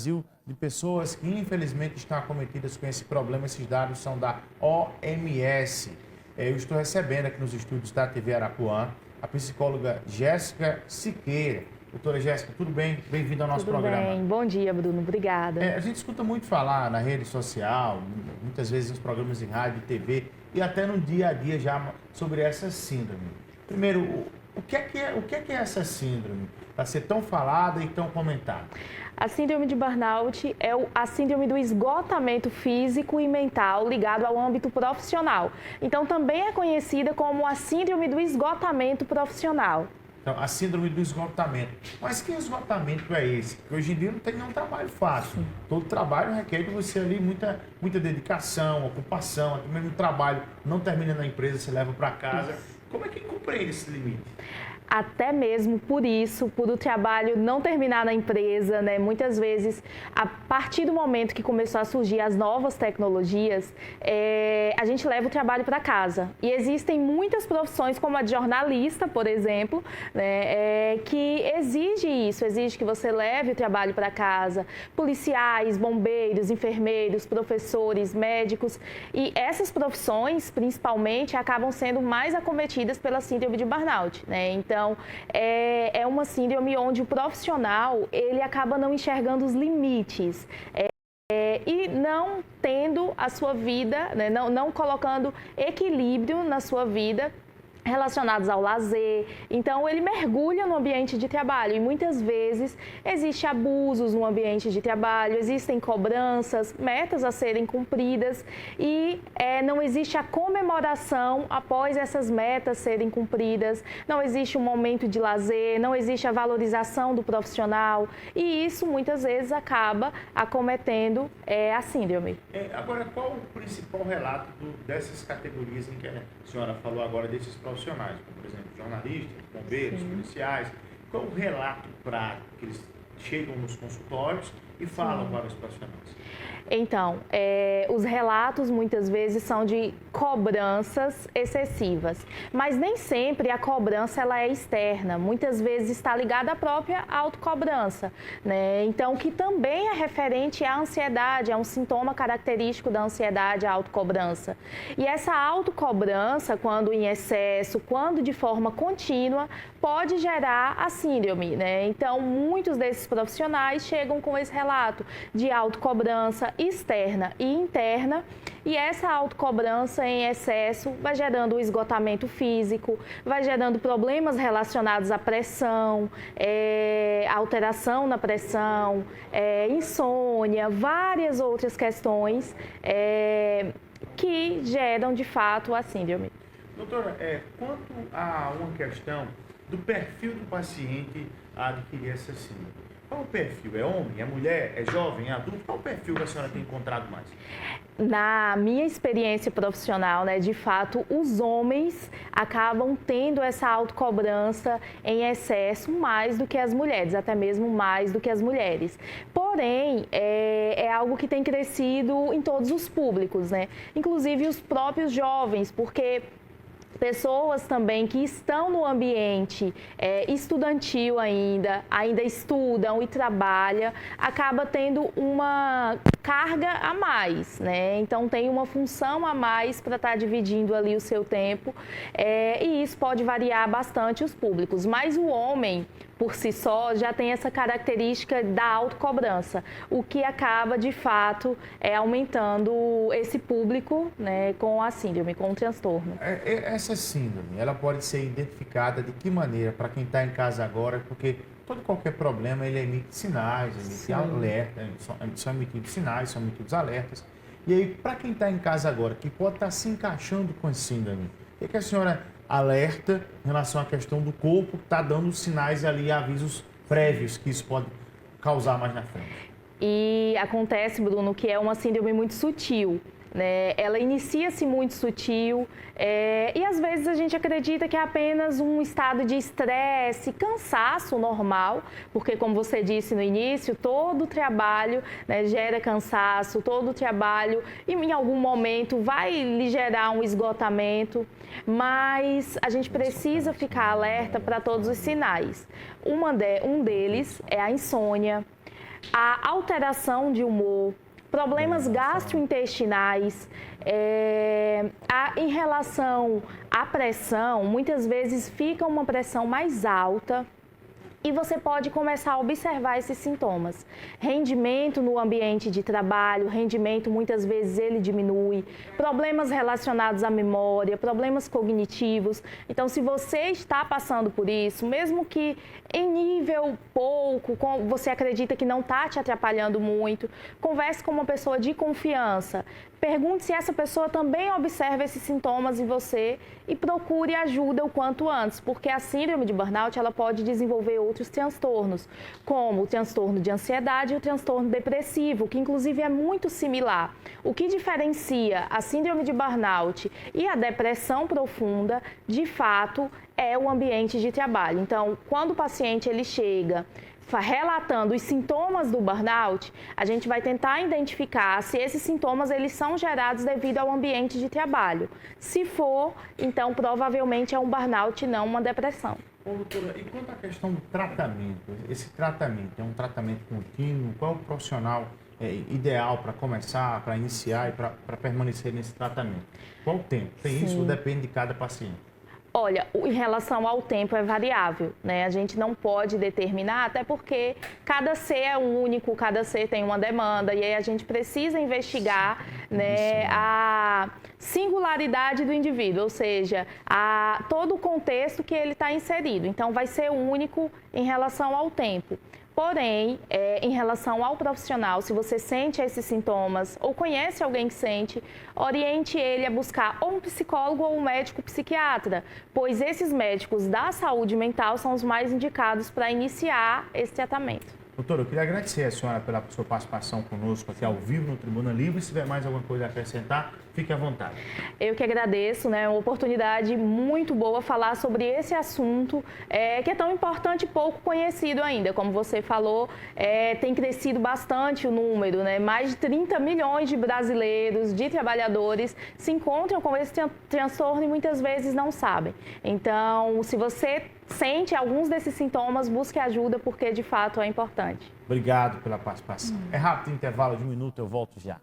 Brasil de pessoas que infelizmente estão acometidas com esse problema. Esses dados são da OMS. Eu estou recebendo aqui nos estúdios da TV Arapuã a psicóloga Jéssica Siqueira. Doutora Jéssica, tudo bem? Bem-vinda ao nosso programa. Tudo bem. Bom dia, Bruno. Obrigada. A gente escuta muito falar na rede social, muitas vezes nos programas de rádio, TV e até no dia a dia já sobre essa síndrome. Primeiro, o que é essa síndrome para ser tão falada e tão comentada? A síndrome de burnout é a síndrome do esgotamento físico e mental ligado ao âmbito profissional. Então, também é conhecida como a síndrome do esgotamento profissional. Então, a síndrome do esgotamento. Mas que esgotamento é esse? Porque hoje em dia não tem nenhum trabalho fácil. Sim. Todo trabalho requer de você ali muita dedicação, ocupação. Até mesmo o trabalho não termina na empresa, você leva para casa. Como é que compreende esse limite? Até mesmo por isso, por o trabalho não terminar na empresa, né? Muitas vezes, a partir do momento que começou a surgir as novas tecnologias, a gente leva o trabalho para casa. E existem muitas profissões, como a de jornalista, por exemplo, né? Que exige que você leve o trabalho para casa. Policiais, bombeiros, enfermeiros, professores, médicos. E essas profissões, principalmente, acabam sendo mais acometidas pela síndrome de burnout, né? Então, é uma síndrome onde o profissional ele acaba não enxergando os limites e não tendo a sua vida, né, não colocando equilíbrio na sua vida relacionados ao lazer. Então, ele mergulha no ambiente de trabalho e muitas vezes existem abusos no ambiente de trabalho, existem cobranças, metas a serem cumpridas e não existe a comemoração após essas metas serem cumpridas, não existe um momento de lazer, não existe a valorização do profissional e isso muitas vezes acaba acometendo a síndrome. Agora, qual o principal relato dessas categorias em que a senhora falou agora, desses profissionais, como, por exemplo, jornalistas, bombeiros, Sim. policiais? Qual o relato prático que eles chegam nos consultórios e falam para os profissionais? Então, os relatos muitas vezes são de cobranças excessivas, mas nem sempre a cobrança ela é externa, muitas vezes está ligada à própria autocobrança, né? Então, que também é referente à ansiedade, é um sintoma característico da ansiedade, a autocobrança. E essa autocobrança, quando em excesso, quando de forma contínua, pode gerar a síndrome, né? Então, muitos desses profissionais chegam com esse relato de autocobrança externa e interna, e essa autocobrança em excesso vai gerando o esgotamento físico, vai gerando problemas relacionados à pressão, alteração na pressão, insônia, várias outras questões que geram de fato a síndrome. Doutora, quanto a uma questão do perfil do paciente a adquirir essa síndrome, qual o perfil? É homem, é mulher, é jovem, é adulto? Qual o perfil que a senhora tem encontrado mais? Na minha experiência profissional, né, de fato, os homens acabam tendo essa autocobrança em excesso mais do que as mulheres, até mesmo mais do que as mulheres. Porém, é algo que tem crescido em todos os públicos, né? Inclusive os próprios jovens, porque pessoas também que estão no ambiente estudantil ainda estudam e trabalham, acaba tendo uma carga a mais, né? Então tem uma função a mais para estar dividindo ali o seu tempo e isso pode variar bastante os públicos, mas o homem por si só já tem essa característica da autocobrança, o que acaba de fato aumentando esse público, né, com a síndrome, com o transtorno. Essa síndrome, ela pode ser identificada de que maneira para quem está em casa agora, porque qualquer problema ele emite sinais, emite alerta, são emitidos sinais, são emitidos alertas. E aí, para quem está em casa agora, que pode estar se encaixando com a síndrome, o que a senhora alerta em relação à questão do corpo que está dando sinais ali, avisos prévios que isso pode causar mais na frente? E acontece, Bruno, que é uma síndrome muito sutil, né? Ela inicia-se muito sutil e às vezes a gente acredita que é apenas um estado de estresse, cansaço normal, porque como você disse no início, todo trabalho, né, gera cansaço, todo trabalho e em algum momento vai lhe gerar um esgotamento, mas a gente precisa ficar alerta para todos os sinais. Um deles é a insônia. a alteração de humor, problemas gastrointestinais, em relação à pressão, muitas vezes fica uma pressão mais alta. E você pode começar a observar esses sintomas. Rendimento no ambiente de trabalho, rendimento muitas vezes ele diminui, problemas relacionados à memória, problemas cognitivos. Então, se você está passando por isso, mesmo que em nível pouco, você acredita que não está te atrapalhando muito, converse com uma pessoa de confiança. Pergunte se essa pessoa também observa esses sintomas em você e procure ajuda o quanto antes, porque a síndrome de burnout ela pode desenvolver outros transtornos, como o transtorno de ansiedade e o transtorno depressivo, que inclusive é muito similar. O que diferencia a síndrome de burnout e a depressão profunda, de fato, é o ambiente de trabalho. Então, quando o paciente ele chega relatando os sintomas do burnout, a gente vai tentar identificar se esses sintomas eles são gerados devido ao ambiente de trabalho. Se for, então provavelmente é um burnout e não uma depressão. Ô, doutora, e quanto à questão do tratamento? Esse tratamento é um tratamento contínuo? Qual é o profissional ideal para começar, para iniciar e para permanecer nesse tratamento? Qual o tempo? Tem isso ou depende de cada paciente? Olha, em relação ao tempo é variável, né? A gente não pode determinar, até porque cada ser é único, cada ser tem uma demanda, e aí a gente precisa investigar, né, a singularidade do indivíduo, ou seja, todo o contexto que ele está inserido. Então, vai ser único em relação ao tempo. Porém, em relação ao profissional, se você sente esses sintomas ou conhece alguém que sente, oriente ele a buscar ou um psicólogo ou um médico psiquiatra, pois esses médicos da saúde mental são os mais indicados para iniciar esse tratamento. Doutora, eu queria agradecer a senhora pela sua participação conosco aqui ao vivo no Tribuna Livre. Se tiver mais alguma coisa a acrescentar, fique à vontade. Eu que agradeço, né? Uma oportunidade muito boa falar sobre esse assunto que é tão importante e pouco conhecido ainda. Como você falou, tem crescido bastante o número, né? Mais de 30 milhões de brasileiros, de trabalhadores, se encontram com esse transtorno e muitas vezes não sabem. Então, se você sente alguns desses sintomas, busque ajuda, porque de fato é importante. Obrigado pela participação. É rápido, intervalo de 1 minuto, eu volto já.